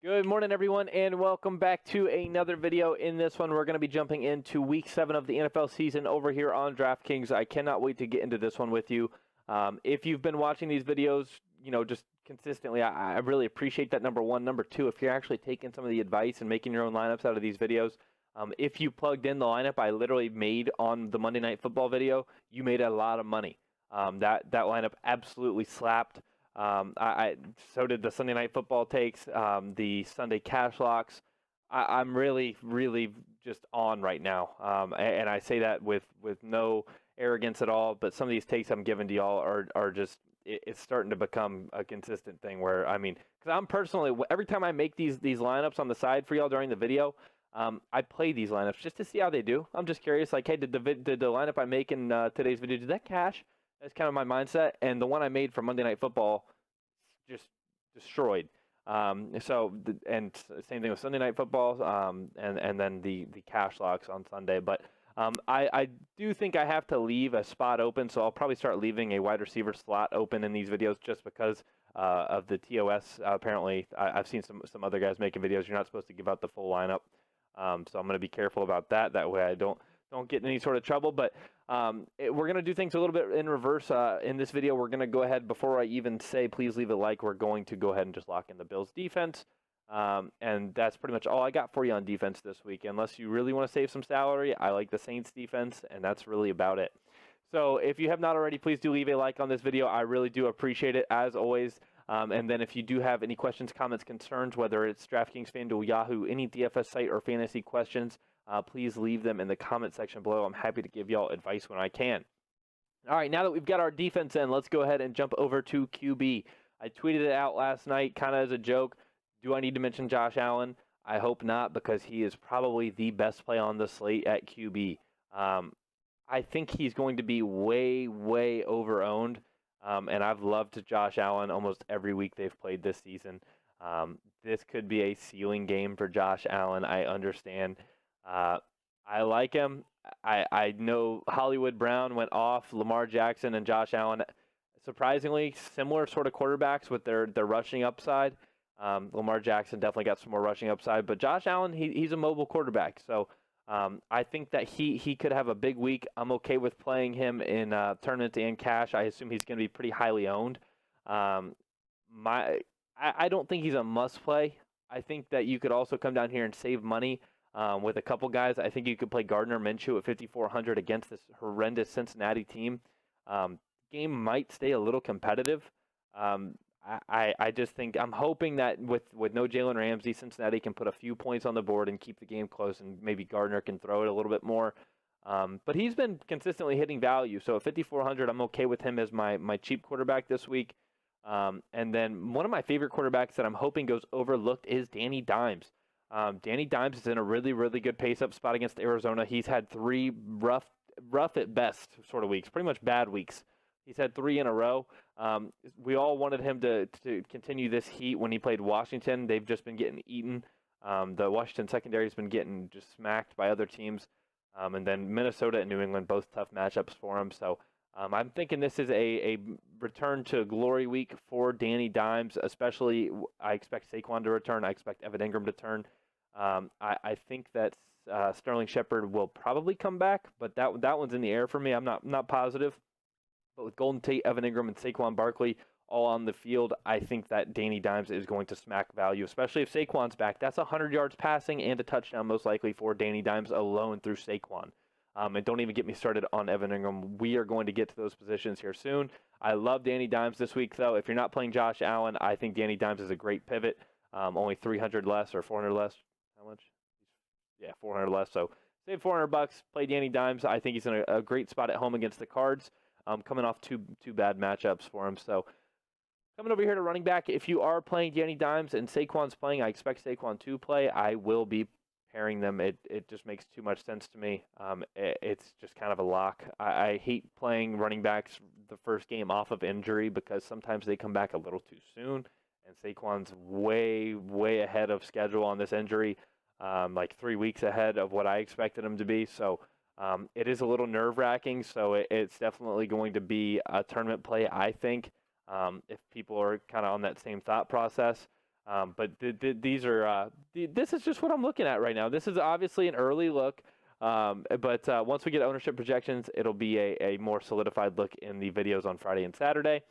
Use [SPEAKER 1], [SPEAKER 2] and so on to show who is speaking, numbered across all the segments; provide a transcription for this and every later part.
[SPEAKER 1] Good morning, everyone, and welcome back to another video. In this one, we're going to be jumping into Week 7 of the NFL season over here on Draftkings. I cannot wait to get into this one with you. If you've been watching these videos, just consistently, I really appreciate that, number one. Number two, if you're actually taking some of the advice and making your own lineups out of these videos, if you plugged in the lineup I literally made on the Monday Night Football video, you made a lot of money. That lineup absolutely slapped. So did the Sunday Night Football takes, the Sunday cash locks. I'm really, really just on right now, and I say that with no arrogance at all. But some of these takes I'm giving to y'all are just it's starting to become a consistent thing. Where because I'm personally every time I make these lineups on the side for y'all during the video, I play these lineups just to see how they do. I'm just curious, like, hey, did the lineup I make in today's video, did that cash? That's kind of my mindset. And the one I made for Monday Night Football just destroyed. And same thing with Sunday Night Football, and then the cash locks on Sunday. But I do think I have to leave a spot open, so I'll probably start leaving a wide receiver slot open in these videos just because of the TOS. Apparently, I've seen some other guys making videos. You're not supposed to give out the full lineup, so I'm going to be careful about that. That way I don't get in any sort of trouble. But we're going to do things a little bit in reverse. In this video, we're going to go ahead, before I even say please leave a like, we're going to go ahead and just lock in the Bills defense. And that's pretty much all I got for you on defense this week. Unless you really want to save some salary, I like the Saints defense, and that's really about it. So if you have not already, please do leave a like on this video. I really do appreciate it, as always. And then if you do have any questions, comments, concerns, whether it's DraftKings, FanDuel, Yahoo, any DFS site, or fantasy questions, please leave them in the comment section below. I'm happy to give y'all advice when I can. All right, now that we've got our defense in, let's go ahead and jump over to QB. I tweeted it out last night kind of as a joke. Do I need to mention Josh Allen? I hope not, because he is probably the best play on the slate at QB. I think he's going to be way, way over-owned, and I've loved Josh Allen almost every week they've played this season. This could be a ceiling game for Josh Allen. I understand. I like him. I know Hollywood Brown went off. Lamar Jackson and Josh Allen, surprisingly similar sort of quarterbacks with their rushing upside. Lamar Jackson definitely got some more rushing upside, but Josh Allen, he's a mobile quarterback. So I think that he could have a big week. I'm okay with playing him in tournaments and cash. I assume he's going to be pretty highly owned. I don't think he's a must play. I think that you could also come down here and save money with a couple guys. I think you could play Gardner Minshew at 5,400 against this horrendous Cincinnati team. Game might stay a little competitive. I just think I'm hoping that with no Jalen Ramsey, Cincinnati can put a few points on the board and keep the game close, and maybe Gardner can throw it a little bit more. But he's been consistently hitting value, so at 5,400, I'm okay with him as my cheap quarterback this week. And then one of my favorite quarterbacks that I'm hoping goes overlooked is Danny Dimes. Danny Dimes is in a really, really good pace-up spot against Arizona. He's had 3 rough at best sort of weeks, pretty much bad weeks. He's had 3 in a row. We all wanted him to continue this heat when he played Washington. They've just been getting eaten. The Washington secondary has been getting just smacked by other teams. And then Minnesota and New England, both tough matchups for him. So I'm thinking this is a return to glory week for Danny Dimes, especially I expect Saquon to return. I expect Evan Ingram to turn. I think that Sterling Shepard will probably come back, but that one's in the air for me. I'm not positive. But with Golden Tate, Evan Ingram, and Saquon Barkley all on the field, I think that Danny Dimes is going to smack value, especially if Saquon's back. That's 100 yards passing and a touchdown most likely for Danny Dimes alone through Saquon. And don't even get me started on Evan Ingram. We are going to get to those positions here soon. I love Danny Dimes this week, though. If you're not playing Josh Allen, I think Danny Dimes is a great pivot. Only 300 less or 400 less. How much? Yeah, 400 less. So save $400. Play Danny Dimes. I think he's in a great spot at home against the Cards. Coming off two bad matchups for him. So coming over here to running back, if you are playing Danny Dimes and Saquon's playing, I expect Saquon to play. I will be pairing them. It just makes too much sense to me. It's just kind of a lock. I hate playing running backs the first game off of injury because sometimes they come back a little too soon. And Saquon's way, way ahead of schedule on this injury, like 3 weeks ahead of what I expected him to be. So it is a little nerve-wracking, so it's definitely going to be a tournament play, I think, if people are kind of on that same thought process. But these are this is just what I'm looking at right now. This is obviously an early look, but once we get ownership projections, it'll be a more solidified look in the videos on Friday and Saturday.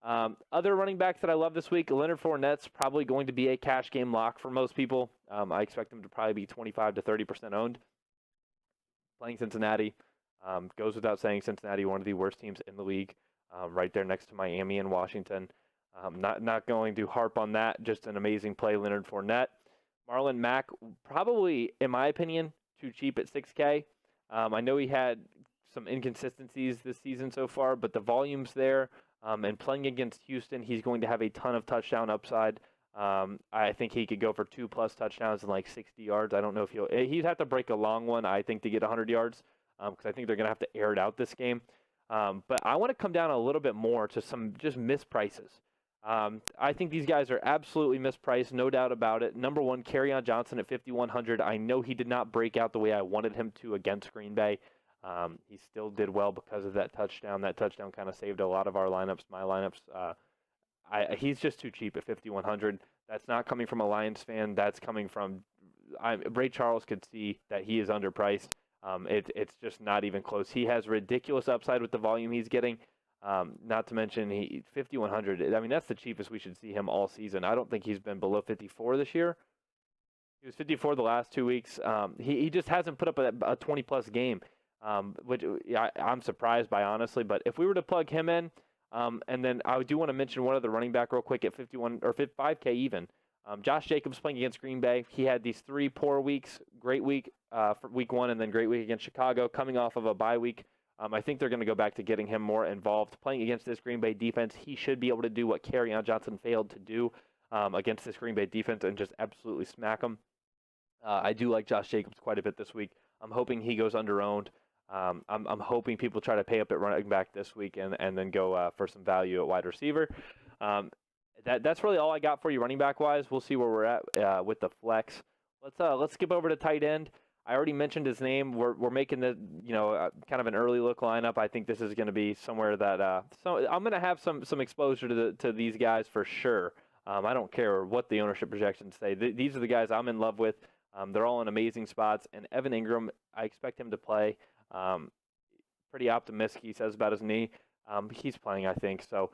[SPEAKER 1] Other running backs that I love this week, Leonard Fournette's probably going to be a cash game lock for most people. I expect him to probably be 25 to 30% owned. Playing Cincinnati, goes without saying, Cincinnati, one of the worst teams in the league, right there next to Miami and Washington. Not going to harp on that. Just an amazing play, Leonard Fournette. Marlon Mack, probably, in my opinion, too cheap at 6K. I know he had some inconsistencies this season so far, but the volume's there. And playing against Houston, he's going to have a ton of touchdown upside. I think he could go for 2+ touchdowns and like 60 yards. I don't know if he'd have to break a long one, I think, to get 100 yards, because I think they're going to have to air it out this game. But I want to come down a little bit more to some just misprices. I think these guys are absolutely mispriced, no doubt about it. Number one, Kerryon Johnson at 5,100. I know he did not break out the way I wanted him to against Green Bay. He still did well because of that touchdown. That touchdown kind of saved a lot of our lineups, my lineups. He's just too cheap at 5,100. That's not coming from a Lions fan. That's coming from Ray Charles could see that he is underpriced. It's just not even close. He has ridiculous upside with the volume he's getting. Not to mention 5,100. I mean, that's the cheapest we should see him all season. I don't think he's been below 54 this year. He was 54 the last 2 weeks. He just hasn't put up a 20+ game, which I'm surprised by, honestly. But if we were to plug him in, and then I do want to mention one other running back real quick at 51 or 5K even. Josh Jacobs playing against Green Bay. He had these 3 poor weeks, great week for week 1, and then great week against Chicago, coming off of a bye week. I think they're going to go back to getting him more involved. Playing against this Green Bay defense, he should be able to do what Kerryon Johnson failed to do against this Green Bay defense and just absolutely smack them. I do like Josh Jacobs quite a bit this week. I'm hoping he goes under-owned. I'm hoping people try to pay up at running back this week and then go for some value at wide receiver. That's really all I got for you running back-wise. We'll see where we're at with the flex. Let's skip over to tight end. I already mentioned his name. We're making the kind of an early look lineup. I think this is going to be somewhere that so I'm going to have some exposure to these guys for sure. I don't care what the ownership projections say. These are the guys I'm in love with. They're all in amazing spots. And Evan Ingram, I expect him to play. Pretty optimistic, he says, about his knee. He's playing, I think. So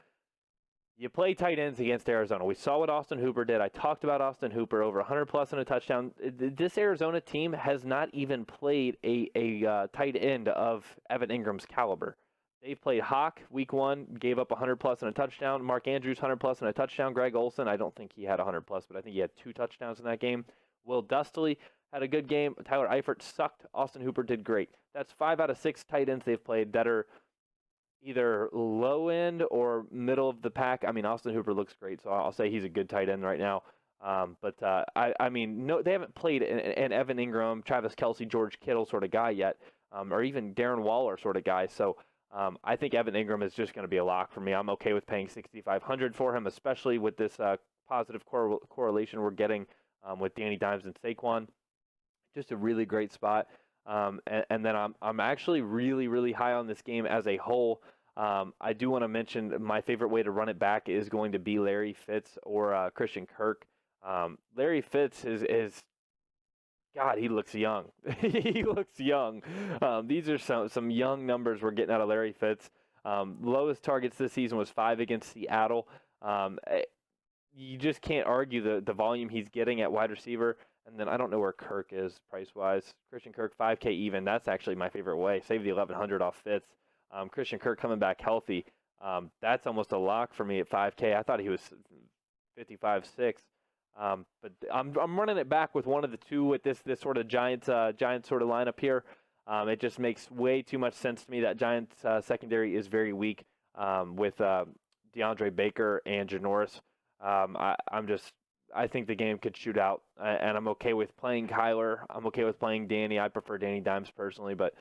[SPEAKER 1] you play tight ends against Arizona. We saw what Austin Hooper did. I talked about Austin Hooper, over 100+ in a touchdown. This Arizona team has not even played a tight end of Evan Ingram's caliber. They've played Hawk week 1, gave up 100+ in a touchdown. Mark Andrews, 100+ in a touchdown. Greg Olsen, I don't think he had 100+, but I think he had 2 touchdowns in that game. Will Dustley had a good game. Tyler Eifert sucked. Austin Hooper did great. That's 5 out of 6 tight ends they've played that are either low end or middle of the pack. I mean, Austin Hooper looks great, so I'll say he's a good tight end right now. But I mean, no, they haven't played an Evan Ingram, Travis Kelce, George Kittle sort of guy yet, or even Darren Waller sort of guy. So I think Evan Ingram is just going to be a lock for me. I'm okay with paying $6,500 for him, especially with this positive correlation we're getting with Danny Dimes and Saquon. Just a really great spot. And then I'm actually really, really high on this game as a whole. I do want to mention my favorite way to run it back is going to be Larry Fitz or Christian Kirk. Larry Fitz is God, he looks young. He looks young. These are some young numbers we're getting out of Larry Fitz. Lowest targets this season was 5 against Seattle. You just can't argue the volume he's getting at wide receiver. And then I don't know where Kirk is price-wise. Christian Kirk, 5K even. That's actually my favorite way. Save the $1,100 off Fitz. Christian Kirk coming back healthy. That's almost a lock for me at 5K. I thought he was 55.6. But I'm running it back with one of the two with this sort of Giants sort of lineup here. It just makes way too much sense to me. That Giants secondary is very weak with DeAndre Baker and Janoris. I think the game could shoot out, and I'm okay with playing Kyler. I'm okay with playing Danny. I prefer Danny Dimes personally, but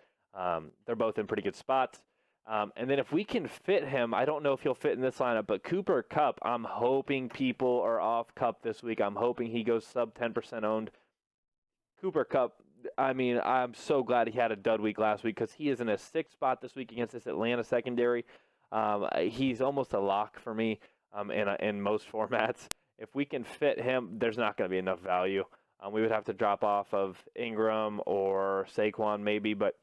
[SPEAKER 1] they're both in pretty good spots. And then if we can fit him, I don't know if he'll fit in this lineup, but Cooper Kupp, I'm hoping people are off Kupp this week. I'm hoping he goes sub 10% owned. Cooper Kupp, I mean, I'm so glad he had a dud week last week because he is in a 6th spot this week against this Atlanta secondary. He's almost a lock for me in most formats. if we can fit him, there's not going to be enough value. We would have to drop off of Ingram or Saquon maybe, but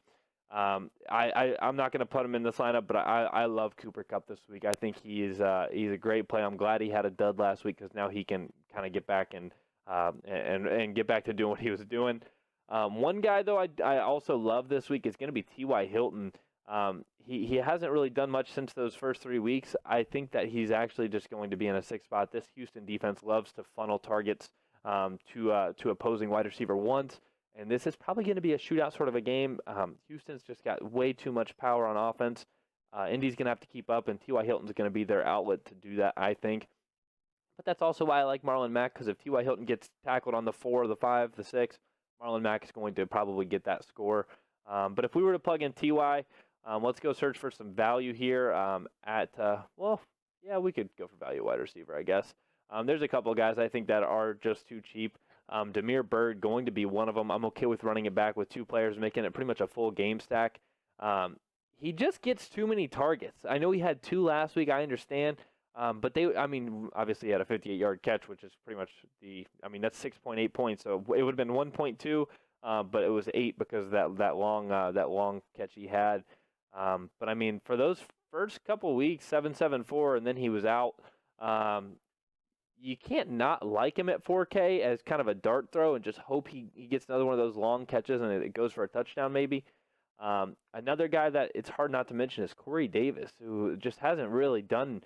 [SPEAKER 1] I'm not going to put him in this lineup. But I love Cooper Kupp this week. I think he's a great play. I'm glad he had a dud last week because now he can kind of get back and get back to doing what he was doing. One guy though I also love this week is going to be T.Y. Hilton. He hasn't really done much since those first 3 weeks. I think that he's actually just going to be in a 6th spot. This Houston defense loves to funnel targets to opposing wide receiver ones, and this is probably going to be a shootout sort of a game. Houston's just got way too much power on offense. Indy's going to have to keep up, and T.Y. Hilton's going to be their outlet to do that, I think. But that's also why I like Marlon Mack, because if T.Y. Hilton gets tackled on the 4, the 5, the 6, Marlon Mack is going to probably get that score. But if we were to plug in T.Y., let's go search for some value here we could go for value wide receiver, I guess. There's a couple of guys I think that are just too cheap. Damiere Byrd going to be one of them. I'm okay with running it back with 2 players, making it pretty much a full game stack. He just gets too many targets. I know he had 2 last week, I understand. But obviously he had a 58-yard catch, which is pretty much that's 6.8 points. So it would have been 1.2, but it was 8 because of that long catch he had. But for those first couple weeks, 7.74, and then he was out. You can't not like him at 4K as kind of a dart throw and just hope he gets another one of those long catches and it goes for a touchdown maybe. Another guy that it's hard not to mention is Corey Davis, who just hasn't really done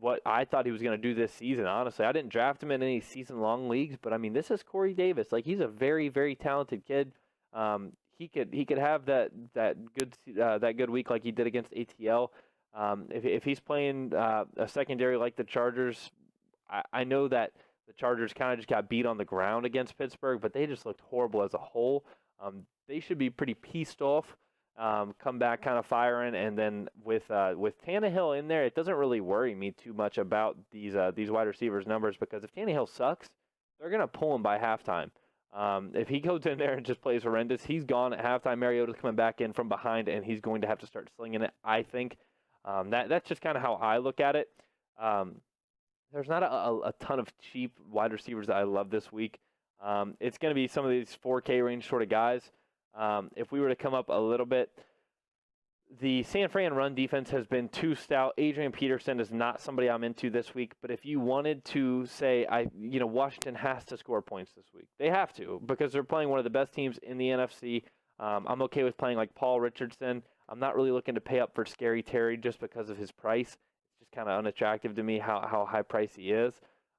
[SPEAKER 1] what I thought he was going to do this season, honestly. I didn't draft him in any season-long leagues, but this is Corey Davis. He's a very, very talented kid. He could have that good week like he did against ATL. If he's playing a secondary like the Chargers, I know that the Chargers kind of just got beat on the ground against Pittsburgh, but they just looked horrible as a whole. They should be pretty pieced off. Come back kind of firing, and then with Tannehill in there, it doesn't really worry me too much about these wide receivers' numbers, because if Tannehill sucks, they're going to pull him by halftime. If he goes in there and just plays horrendous, he's gone at halftime. Mariota's coming back in from behind, and he's going to have to start slinging it, I think. That's just kind of how I look at it. There's not a ton of cheap wide receivers that I love this week. It's going to be some of these 4K range sort of guys. If we were to come up a little bit, the San Fran run defense has been too stout. Adrian Peterson is not somebody I'm into this week, but if you wanted to say, Washington has to score points this week, they have to, because they're playing one of the best teams in the NFC. I'm okay with playing like Paul Richardson. I'm not really looking to pay up for Scary Terry just because of his price. It's just kind of unattractive to me how high price he is.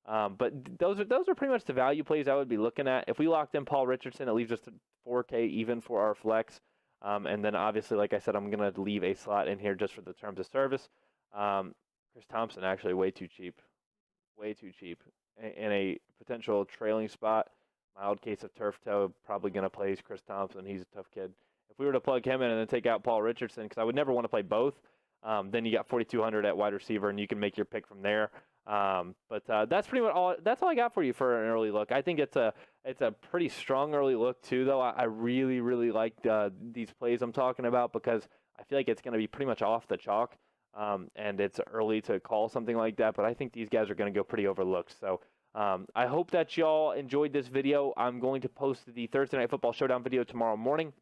[SPEAKER 1] But those are pretty much the value plays I would be looking at. If we locked in Paul Richardson, it leaves us 4K even for our flex. And then obviously, like I said, I'm going to leave a slot in here just for the terms of service. Chris Thompson, actually way too cheap. In a potential trailing spot, mild case of turf toe, probably going to play Chris Thompson. He's a tough kid. If we were to plug him in and then take out Paul Richardson, because I would never want to play both, then you got 4,200 at wide receiver, and you can make your pick from there. But that's pretty much all. That's all I got for you for an early look. I think it's a pretty strong early look too, though. I really, really like these plays I'm talking about, because I feel like it's going to be pretty much off the chalk, and it's early to call something like that. But I think these guys are going to go pretty overlooked. So I hope that y'all enjoyed this video. I'm going to post the Thursday Night Football Showdown video tomorrow morning.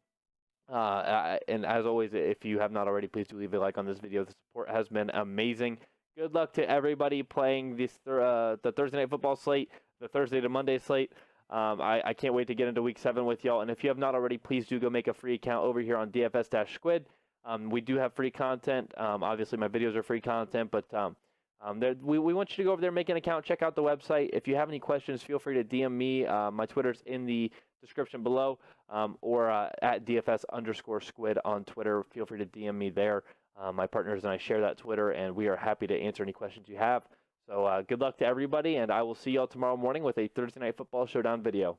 [SPEAKER 1] And as always, if you have not already, please do leave a like on this video. The support has been amazing. Good luck to everybody playing the Thursday Night Football slate, the Thursday to Monday slate. I can't wait to get into Week 7 with y'all. And if you have not already, please do go make a free account over here on DFS-Squid. We do have free content. Obviously, my videos are free content, but we want you to go over there, make an account, check out the website. If you have any questions, feel free to DM me. My Twitter's in the description below, or at DFS_Squid on Twitter. Feel free to DM me there. My partners and I share that Twitter, and we are happy to answer any questions you have. So good luck to everybody, and I will see y'all tomorrow morning with a Thursday Night Football Showdown video.